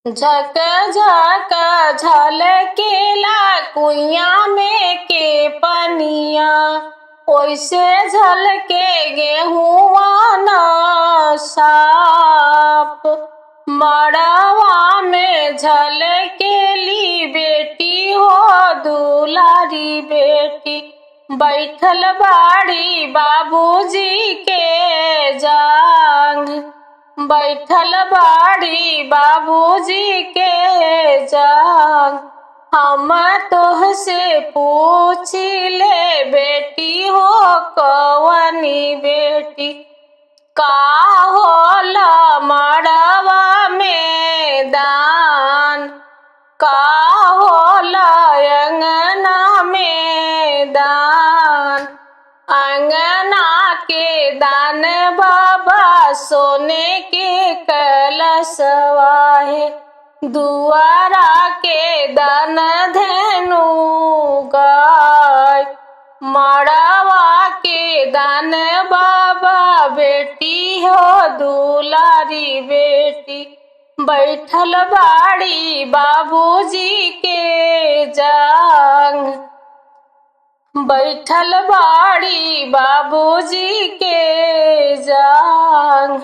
झक झक झलकेला कुइया में के पनिया, ओइसे झलके गेहुआ न साप। मड़वा में झलकेली बेटी हो दुलारी बेटी, बैठल बाड़ी बाबूजी के जांग। बैठल बाड़ी बाबूजी के जांग। हम तोहसे पूछिले बेटी हो कवनी बेटी, का होला मड़वा में दान, का होला अंगना में दान। अंगना के दान बाबा सोने के कलशवा है, दुआरा के दान धेनु गाय। मड़वा के दान बाबा बेटी हो दुलारी बेटी, बैठल बाड़ी बाबूजी के जांग। बैठल बाड़ी बाबूजी के जांग।